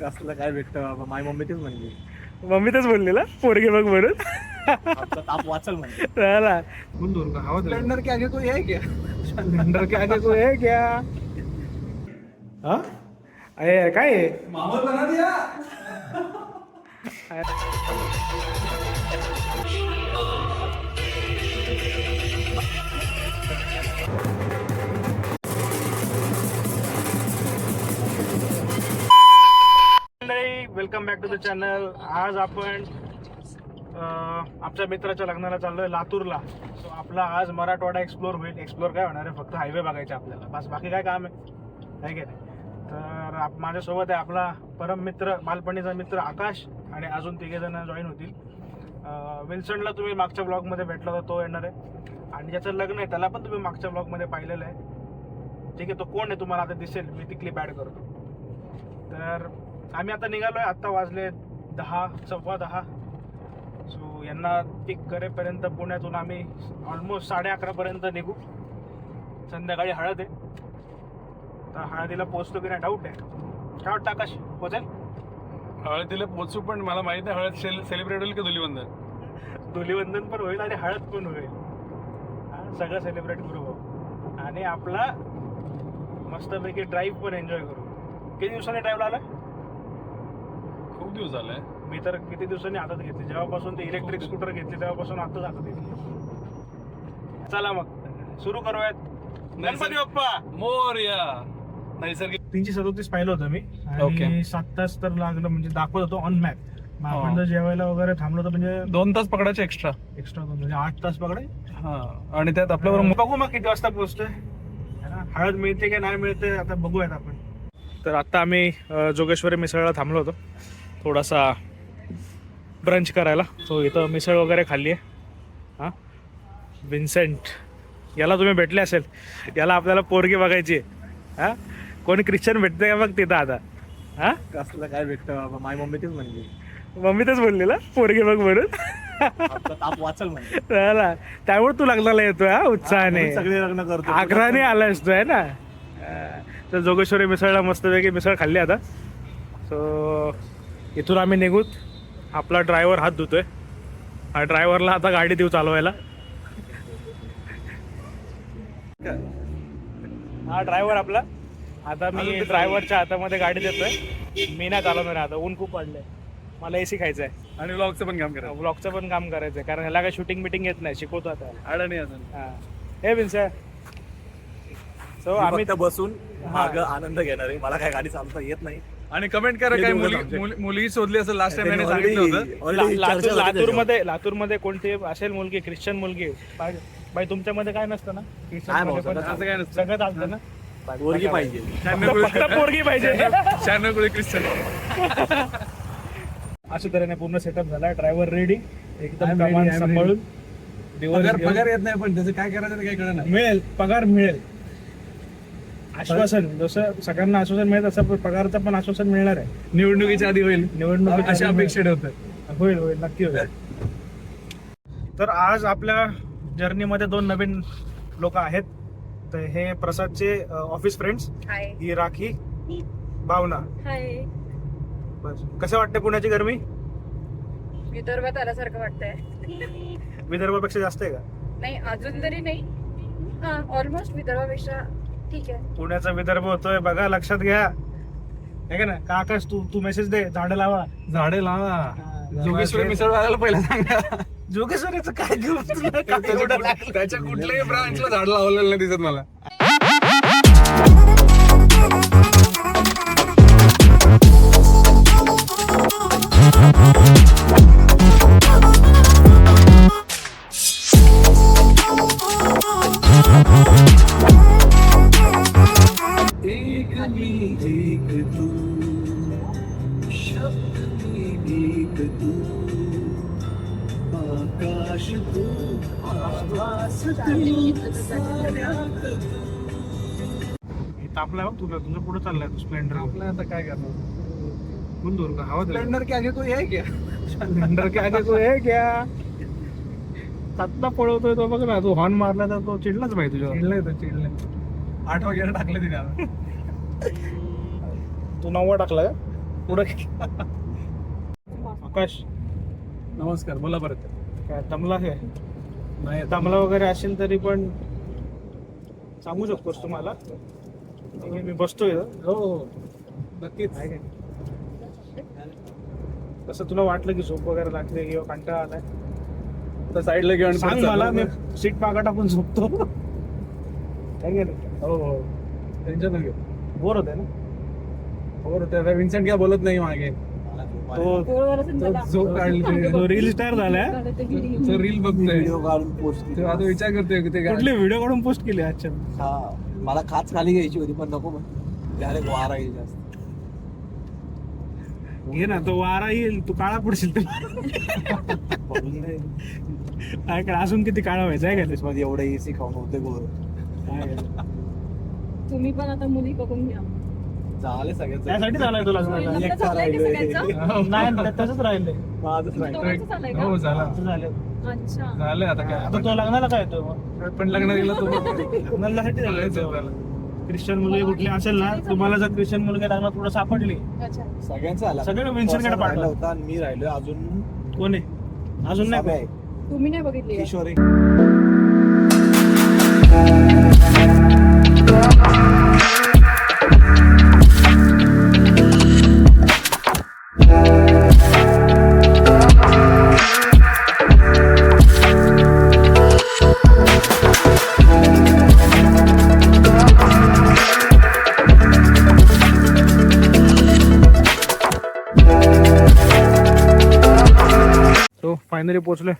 कसलं काय भेटतं बाबा, माझी मम्मी तेच म्हणली. मम्मी तेच बोललेला पोरगे बघ म्हणून. आमचा ताप वाचल म्हणजे. चला. स्प्लेंडर के आगे कोई है क्या? स्प्लेंडर के आगे कोई है क्या? हा अरे काय आहे? माहौल बना दिया. Welcome back to the channel. आज आपण आपल्या मित्राच्या लग्नाला चाललोय लातूरला. सो आपला आज मराठवाडा एक्सप्लोर होईल. एक्सप्लोर काय होणार आहे, फक्त हायवे बघायचे आपल्याला, बस बाकी काय काम आहे की नाही. तर माझ्यासोबत आहे आपला परम मित्र, बालपणीचा मित्र आकाश, आणि अजून 3 जण जॉईन होतील. विल्सनला तुम्ही मागच्या ब्लॉगमध्ये भेटला होता, तो येणार आहे. आणि ज्याचं लग्न आहे त्याला पण तुम्ही मागच्या ब्लॉगमध्ये पाहिलेलं आहे. ठीक आहे, तो कोण आहे तुम्हाला आता दिसेल, मी ती क्लिप ॲड करतो. तर आम्ही आता निघालोय. आत्ता वाजले 10, 10:15. सो यांना पिक करेपर्यंत पुण्यातून आम्ही ऑलमोस्ट 11:30 पर्यंत निघू. संध्याकाळी हळद आहे, तर हळदीला पोचतो की नाही डाऊट आहे. काय वाटतं आकाश, पोचेल? हळदीला पोचू, पण मला माहित नाही हळद सेलिब्रेट होईल की धुलीवंदन. धुलीवंदन पण होईल आणि हळद पण होईल. सगळं सेलिब्रेट करू भाऊ, आणि आपला मस्तपैकी ड्राईव्ह पण एन्जॉय करू. किती दिवसांनी ड्राईव्हला आलाय? खूप दिवस झालाय. मी तर किती दिवसांनी हातात घेतली, जेव्हापासून ते इलेक्ट्रिक स्कूटर घेतली तेव्हापासून आताच हातात घेतली. चला मग सुरू करूयात. गणपती बाप्पा मोरया. नैसर्गिक 337 पाहिलं होतं मी, Okay. आणि 7 तास तर लागलं, म्हणजे दाखवत होतो ऑन मॅप. आपण जर जेवायला वगैरे थांबलो तर म्हणजे 2 तास पकडायचे एक्स्ट्रा. म्हणजे 8 तास पकडे. हा, आणि त्यात आपल्यावर बघू मग किती वाजता पोहोचतोय. हळद मिळते की नाही मिळते आता बघूयात आपण. तर आता आम्ही जोगेश्वरी मिसळला थांबलो होतो थोडासा ब्रंच करायला. सो इथं मिसळ वगैरे खाल्ली आहे. हां, विन्सेंट याला तुम्ही भेटले असेल, याला आपल्याला पोरगी बघायची आहे. हां, कोणी ख्रिश्चन भेटते का बघ तिथं आता. हां, कसलं काय भेटतं बाबा, माझी मम्मी तेच म्हणली. मम्मी तेच बोललेला पोरगी बघ म्हणून. आमचा ताप वाचल म्हणजे. चला, त्यामुळे तू लग्नाला येतोय हा उत्साहाने, सगळे लग्न करतो. आग्रहाने आलायस तू, आहे ना. तर जोगेश्वरी मिसळला मस्तपैकी मिसळ खाल्ली आता. सो इथून आम्ही निघूत. आपला ड्रायव्हर हात धुतोय. हा ड्रायव्हरला आता गाडी देऊ चालवायला. हा ड्रायव्हर आपला. आता मी ड्रायव्हरच्या हातामध्ये गाडी देतोय. मी नाही चालवणार आता, ऊन खूप पडलंय. मला एसी खायचं आहे आणि व्लॉगचं पण काम करा. ब्लॉगचं पण काम करायचं आहे, कारण ह्याला काय शूटिंग बिटिंग येत नाही, शिकवतो आता. अडणी अजून. हां, हे विन्सर. सो आम्ही बसून माग आनंद घेणार आहे. मला काय गाडी चालवता येत नाही. आणि कमेंट करा काय मुलगी शोधली असं लास्ट टाइम याने सांगितलं होतं. लातूरमध्ये कोणती असेल मुलगी, ख्रिश्चन मुलगी बाई, तुमच्यामध्ये काय नसतं ना? काय भाऊ, असं काय नसतं. सगळं चालतं ना. पोरगी पाहिजे. फक्त पोरगी पाहिजे. 96 ख्रिश्चन. अशा तऱ्हेने पूर्ण सेटअप झाला. ड्रायव्हर रेडी, एकदम कमान सांभाळून. पगार येत नाही, पण त्याचं काय करायचं ते काही कळलं नाही. मिळेल, पगार मिळेल. आश्वासन, जसं सगळ्यांना आश्वासन मिळत असं पगारचं पण आश्वासन मिळणार आहे. निवडणुकीच्या आधी होईल, निवडणूक अशा अपेक्षा ठेवतात. होईल, नक्की होईल. तर आज आपल्या जर्नीमध्ये 2 नवीन लोक आहेत. तर हे प्रसादचे ऑफिस फ्रेंड्स. ही राखी, भावना. हाय. बस, कसं वाटतं पुण्याची गरमी? विदर्भात आल्यासारखं वाटतंय. विदर्भापेक्षा जास्त आहे का? नाही, अजून तरी नाही. हा, ऑलमोस्ट विदर्भापेक्षा ठीक आहे. पुण्याचा विदर्भ होतोय बघा, लक्षात घ्या. हे का ना का आकाश, तू मेसेज दे, झाडं लावा. झाडे लावा. जोगेश्वरी मिसळ वाल्याला पहिला सांगा. जोगेश्वरीचं काय घेऊ त्याच्या कुठल्याही ब्रांचला झाड लावलेलं नाही दिसत मला. तापलाय बघ तुला, तुझं पुढे चाललाय तू स्प्लेंडर. आपलं आता काय करणार. कोण दूर का हवा? स्प्लेंडर के आगे कोई है क्या? स्प्लेंडर के आगे कोई है क्या? आत्ता पळवतोय तो बघ ना. तू हॉर्न मारला तर तो चिडलाच पाहिजे तुझ्यावर. चिडलंय. 8 वगैरे टाकले तिने. तू 9 टाकला का? पुढं आकाश नमस्कार, बोला परत. काय दमला काय नाही दमला वगैरे असेल तरी पण सांगू शकतोस तुम्हाला. मी बसतोय हो हो नक्कीच. तसं तुला वाटलं की झोप वगैरे लागते किंवा कंटाळा आलाय तर साईडला घेऊन सांग मला, मी सीट मागा टाकून झोपतो. काय गेलं हो हो टेन्शन घेऊ. बोर होते ना हो त्या विन्सेंट काय बोलत नाही मागे. तो झोप काढली तो रील स्टार झालाय. रील बघतोय व्हिडिओ काढून पोस्ट तो आता विचार करतोय की ते काय कुठले व्हिडिओ काढून पोस्ट केले अच्छा. हा मला खाच खाली घ्यायची होती पण नको मग डायरेक्ट वारा येईल जास्त. घे ना, तो वारा येईल, तू काळा पडशील तर. काय काय अजून किती काळा व्हायचं आहे का मध्ये एवढं एसी खाऊन होते गोर काय तुम्ही पण आता मुली बघून घ्या. झाले सगळ्यात त्यासाठी झालाय तुला लग्न एकटा झालंय का राहिलोय. सगळ्यांचं? नाही तसंच राहिलंय. माझंच नाही दोघांचं झालंय का? हो झाला झालं अच्छा. झालंय आता काय आता तो लग्नाला काय येतोय मग? पण लग्न केलं तो लग्नासाठी झालं. ख्रिश्चन मुलगी कुठली असेल ना, तुम्हाला जर ख्रिश्चन मुलगी लागणार तुला सापडली, अच्छा. सगळ्यांचं आला सगळं विन्सेंटकडे राहिला पाठवलं. होता आणि मी राहिलोय अजून. कोण आहे अजून नाही साबे आहे, तुम्ही नाही बघितली का? किशोर आहे. तो फायनली पोहोचलोय.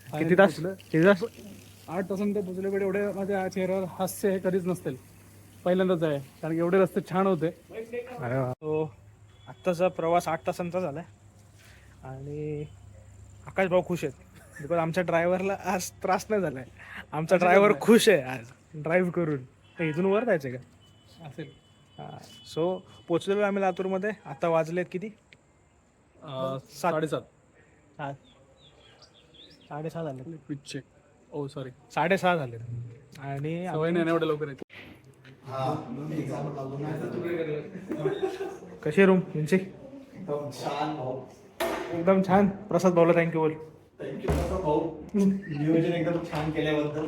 किती तास? किती तास? 8 तासांत पोचले. पण एवढे माझ्या चेहऱ्यावर हास्य हे कधीच नसतील. पहिल्यांदाच आहे कारण की एवढे रस्ते छान होते. तो आत्ताचा प्रवास 8 तासांचा झालाय आणि आकाश भाऊ खुश आहेत बिकॉज आमच्या ड्रायव्हरला आज त्रास नाही झालाय. आमचा ड्रायव्हर खुश आहे आज ड्राईव्ह करून. तर इथून वर जायचं का? असेल सो पोचलेलो आम्ही लातूरमध्ये. आता वाजलेत किती? 7:30. 6:30 झाले. Quick check. ओ सॉरी 6:30 झाले आणि सवय नाही ना एवढं लवकर येते. कशी रूम यांची? एकदम छान. प्रसाद भाऊला थँक्यू बोल. नियोजन एकदम छान केल्याबद्दल.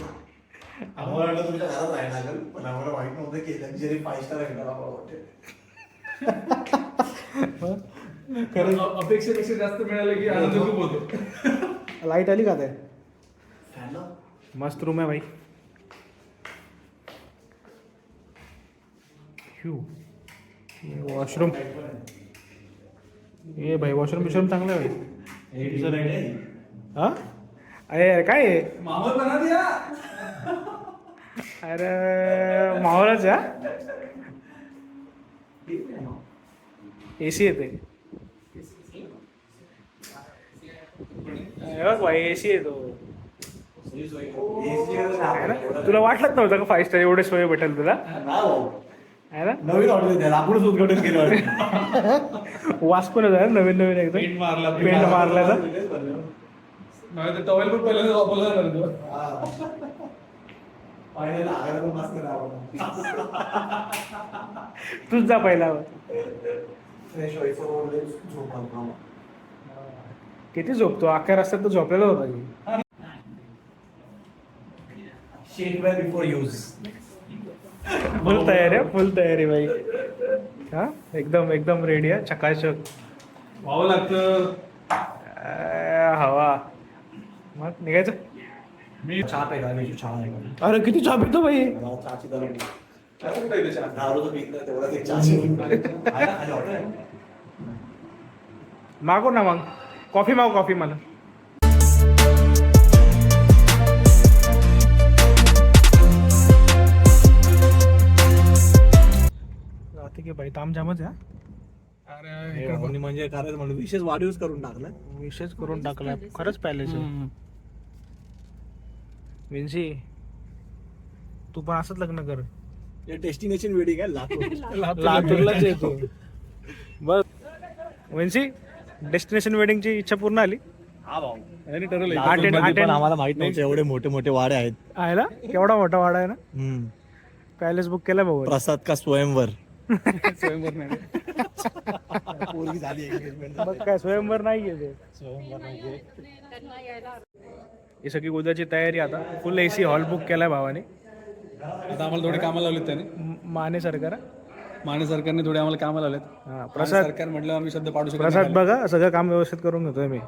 आम्हाला वाटलं तुमच्या घरात राहायला लागेल पण आम्हाला माहित नव्हतं की लक्झरी 5 स्टार आहे ना हॉटेल. अपेक्षेपेक्षा जास्त मिळालं की आनंद खूप होतो. लाईट आली का ते? मस्त रूम आहे भाई. वॉशरूम ये भाई. वॉशरूम बिशरूम चांगलं आहे भाई. हा अरे काय आहे? मामा बना दिया. अरे माहोलच आहे. एसी येते भाई. एसी येतो. तुला वाटलंच नव्हतं का 5 स्टार एवढे सोय भेटेल तुला? आहे ना. नवीन हॉटेल आपणच उद्घाटन केलं. वास पण आहे नवीन नवीन एकदम. पेंट मारल्याचा. टॉवेल पण पहिल्यांदा वापरला. तूच जा पहिला. किती झोपतो? 11 वाजता तर झोपलेला होता. Before use. फुल तयारी आहे. फुल तयारी भाई. हा एकदम एकदम रेडी आहे. चकाचक व्हावं लागतं. हवा. मग निघायचं. मी चहा प्यायला छान आहे. अरे किती चहा पितो भाई. चहाची दरवडी. दारूचं पीत नाही तेवढं ते चहाची. मागो ना मग. कॉफी मागो. कॉफी मला. जाते की भाई तामझामच आहे. अरे म्हणजे करायचं म्हणून विशेष वाढीवच करून टाकलं. विशेष करून टाकला खरंच पॅलेस. विन्सी तू पण असंच लग्न कर. डेस्टिनेशन वेडिंग आहे लातूर. लातूरलाच येतो बस. विन्सी डेस्टिनेशन वेडिंगची इच्छा पूर्ण आली. हा भाऊ. ठरवलं. लातूरमध्ये पण आम्हाला माहित नव्हतं एवढे मोठे मोठे वाडे आहेत. आहे ना. केवढा मोठा वाडा आहे ना. पॅलेस बुक केला भाऊ. प्रसाद का स्वयंवर. स्वयंवर नाही. पोरगी झाली एंगेजमेंट. मग काय स्वयंवर नाही गेले. त्यांना यायला ही सगळी उद्याची तयारी आता फुल AC हॉल बुक केलाय भावाने. आता आम्हाला थोडे कामाला लावलेत त्याने. माने सरकार. माने सरकारने थोडे आम्हाला कामाला लावलेत. हा प्रसाद सरकार म्हटलं आम्ही शब्द पाडू शकतो. प्रसाद बघा सगळं काम व्यवस्थित करून घेतोय मी.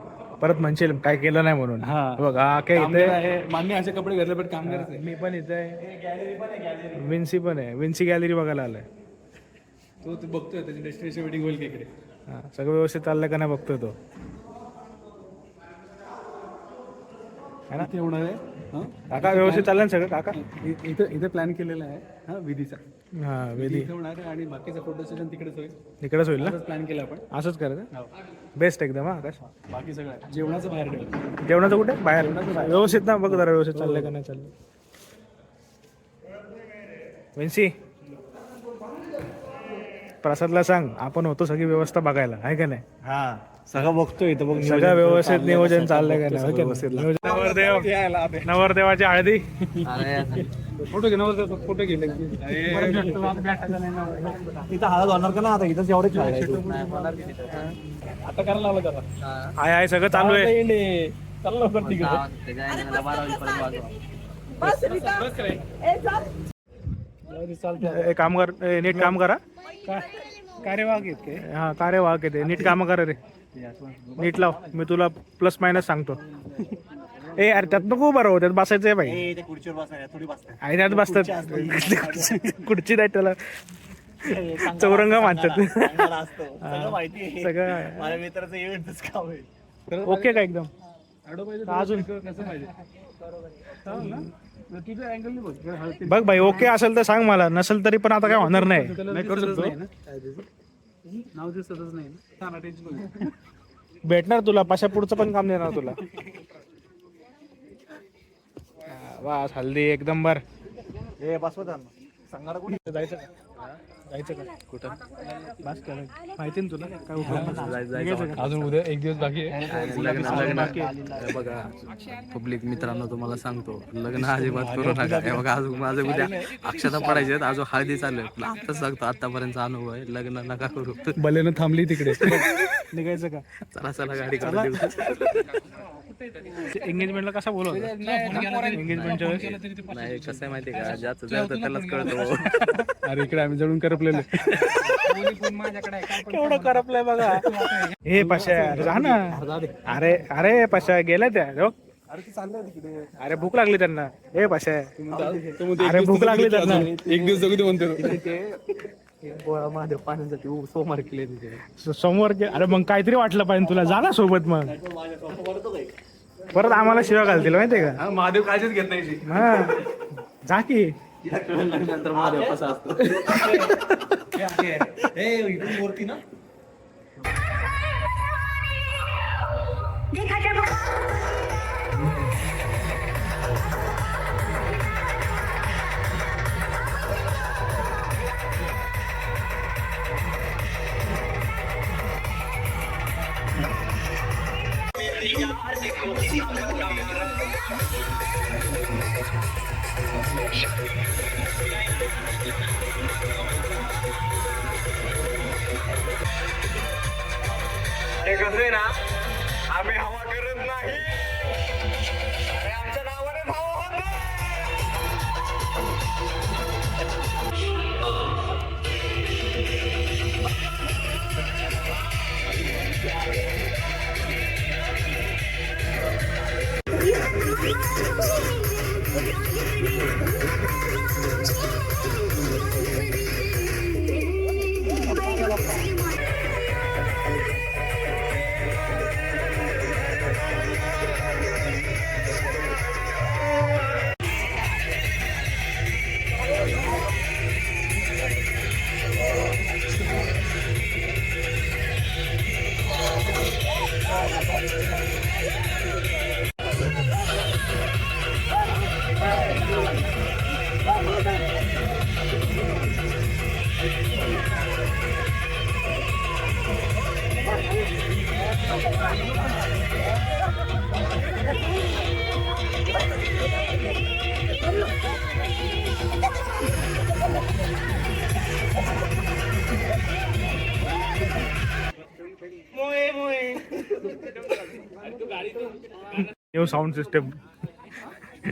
परत म्हणशील काय केलं नाही म्हणून. हा. बघा काय इथे आहे मान्य असे कपडे घातले पण काम करत मी पण इथे आहे. विन्सी पण आहे. विन्सी गॅलरी बघायला आलाय. तो बघतोय त्याची डेस्टिनेशन वेडिंग होईल का इकडे. हा सगळं व्यवस्थित चाललंय का नाही बघतोय तो. है ना ते होणार आहे. काका व्यवस्थित चाललंय ना सगळं काका. इथे प्लॅन केलेला आहे हा विधीचा. हा वेदी इथे होणार आहे आणि बाकीचं फोटो सेशन तिकडेच होईल. इकडेच होईल ना. प्लॅन केला आपण. असंच करायचं. बेस्ट एकदम हा आकाश. बाकी सगळं आहे. जेवणाचं बाहेर ठेवलं. जेवणाचं कुठे बाहेर व्यवस्थित ना बघ जरा व्यवस्थित चाललंय का नाही चाललंय. विन्सी प्रसादला सांग आपण होतो सगळी व्यवस्था बघायला आहे का नाही. हा सगळं बघतोय इथं बघ. सगळं व्यवस्थित नियोजन चाललंय का नाही. नवरदेव नवरदेवाची हळदी. फोटो घे नव्हतं फोटो घेतले. इथं हळद होणार का ना आता इथंच एवढेच आता करायला लावलं त्याला. आहे सगळं चालू आहे. चाललं लवकर तिकडे. एक काम कर नीट काम करा. कार्यवाहक आहेत काय. हा कार्यवाहक येते नीट काम करा रे. नीट लाव मी तुला प्लस मायनस सांगतो. ए अरे त्यात नको उभं राहू त्यात बसायचं आहे भाई. खुर्चीवर बसणार थोडी बसणार. आहे त्यात बसतात खुर्ची नाही त्याला चौरंग म्हणतात. सगळं माझ्या मित्राचं इव्हेंटच काम आहे. ओके का एकदम. अजून कसं पाहिजे. तुझं अँगल नाही बघ. बघ भाई ओके असेल तर सांग मला नसेल तरी पण आता काय होणार नाही. नाही करू शकतो. नाव दिसतच नाही ना. टेन्शन भेटणार तुला पाशा पुढचं पण काम देणार तुला. वास हल्दी एकदम बर. हे बसवत सांगा कुठे जायचं का जायचं का कुठं बस कर माहिती ना तुला काय उपयोग. अजून उद्या एक दिवस बाकी आहे. बघा पब्लिक मित्रांनो तुम्हाला सांगतो लग्न अजिबात करू नका. हे बघा अजून माझे उद्या अक्षता पडायचे आहेत. अजून हळदी चालू आहे. आताच सांगतो आतापर्यंतचा अनुभव आहे. लग्न नका करू. भलेनं थांबली तिकडे. निघायचं का. चला चला गाडी काढून देऊ. एंगेजमेंटला कसा बोलवतो एंगेजमेंटच्या वेळेस. नाही कसं आहे माहिती का ज्याचं जळतं त्यालाच कळतं. अरे इकडे आम्ही जळून करपलेले. केवढं करपलंय बघा. हे पाशा जा ना. अरे अरे पाशा गेल्या त्या अरे भूक लागली त्यांना. हे पाशा अरे भूक लागली त्यांना. एक दिवस जगू दे म्हणतो. महादेव पाण्यासाठी सोमवार केले तिथे. समोर अरे मग काहीतरी वाटलं पाहिजे तुला. जा ना सोबत मग. परत आम्हाला शिवा घालतील माहितीये का. महादेव काळजीच घेत नाही. हा जा की. नंतर महादेव कसा असतो. मूर्ती ना हे कसं आहे ना आम्ही हवा करत नाही अरे आमच्या नावाने भाव होत येऊ साऊंड सिस्टम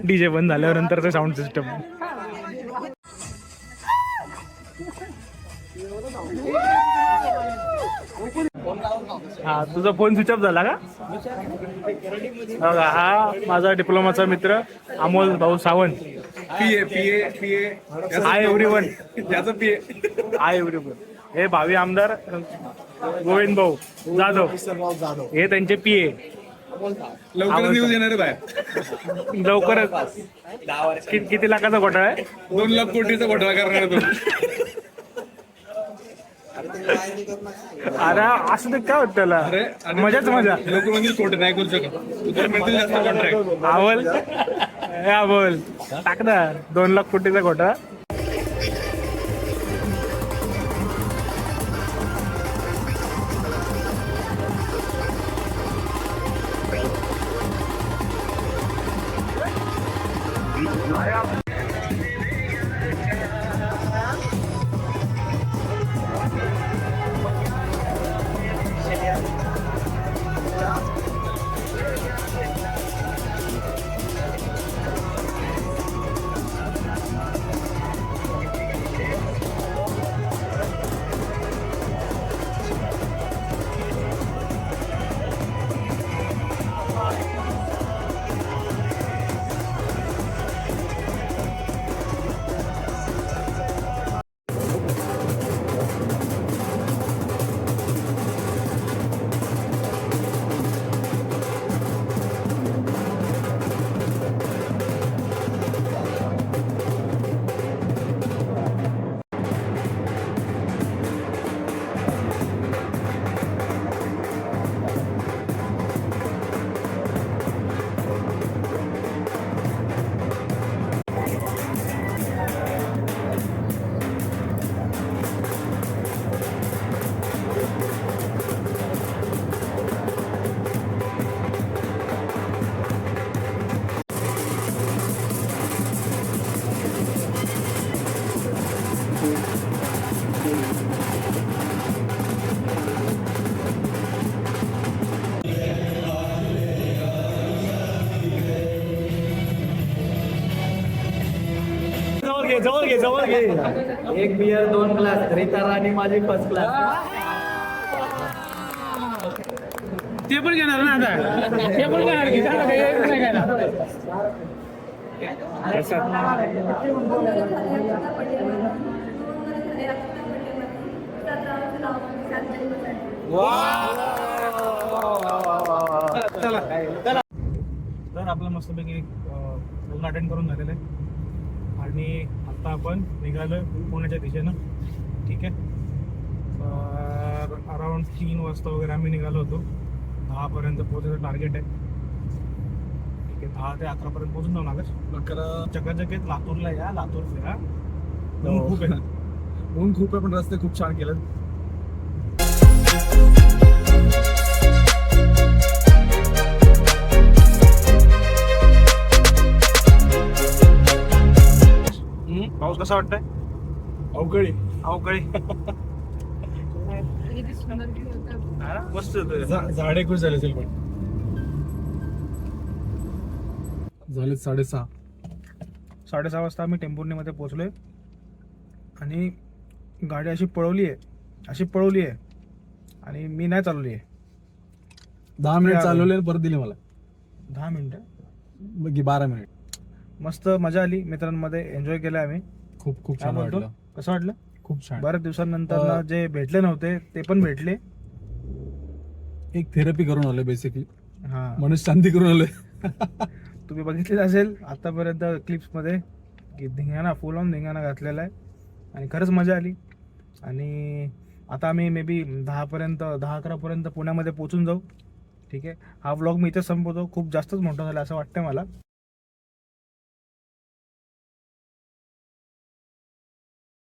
डीजे बंद झाल्यावर नंतरचं साऊंड सिस्टम. हा तुझा फोन स्विच ऑफ झाला का? बघा हा माझा डिप्लोमाचा मित्र अमोल भाऊ सावंत. Hi everyone. त्याचं पी हाय एव्हरीवन. हे भावी आमदार गोविंद भाऊ जाधव हे त्यांचे पीए. लवकरच न्यूज येणार आहे बाहेर. लवकरच किती लाखाचा घोटाळा आहे? 2 लाख कोटीचा घोटाळा करणार आहे तो. अरे असं ते काय होत त्याला मजाच मजा. लोक म्हणजे खोटे नाही करू शकत. तुला मिळतील जास्त कॉन्ट्रॅक्ट. आवल टाक ना 2 लाख कोटीचा घोटाळा. जवळ घे. एक बियर 2 ग्लास रीता राणी माझी फर्स्ट क्लास. ते पण घेणार ना आता. ते पण घेणार की नाही घेणार. तर आपलं मस्तपैकी लग्न अटेंड करून झालेलं आहे आणि आता आपण निघालो पुण्याच्या दिशेनं. ठीक आहे. अराउंड 3 वाजता वगैरे आम्ही निघालो होतो. 10 पर्यंत पोहोचायचं टार्गेट आहे. ठीक आहे. 10 ते 11 पर्यंत पोहोचून जाऊ लागेल. चकाचकीत लातूरला या. लातूर फिरा. ऊन खूप आहे. ऊन खूप आहे पण रस्ते खूप छान केले. पाऊस कसा वाटतंय? अवकाळी मस्त झाडे खुश झाले असेल पण. झाले 6:30. 6:30 वाजता आम्ही टेंभुर्णीमध्ये पोहोचलोय आणि गाडी अशी पळवली आहे आणि मी नाही चालवली आहे. 10 मिनिट चालवले आणि परत दिले मला. 10 मिनिटं बाकी 12 मिनिट. मस्त मजा आली. मित्रांमध्ये एन्जॉय केलं आम्ही. खूप छान वाटलं. कसं वाटलं? खूप छान. बऱ्याच दिवसांनंतर जे भेटले नव्हते ते पण भेटले. एक थेरपी करून आलोय बेसिकली. हा मन शांती करून आलोय. तुम्ही बघितलेच असेल आतापर्यंत क्लिप्स मध्ये की धिंगाणा फुल ऑन धिंगाणा घातलेला आहे आणि खरंच मजा आली. आणि आता आम्ही मे बी 10-11 पर्यंत पुण्यामध्ये पोहोचून जाऊ. ठीक आहे. हा व्लॉग मी इथेच संपवतो. खूप जास्तच मोठा झाला असं वाटतं मला.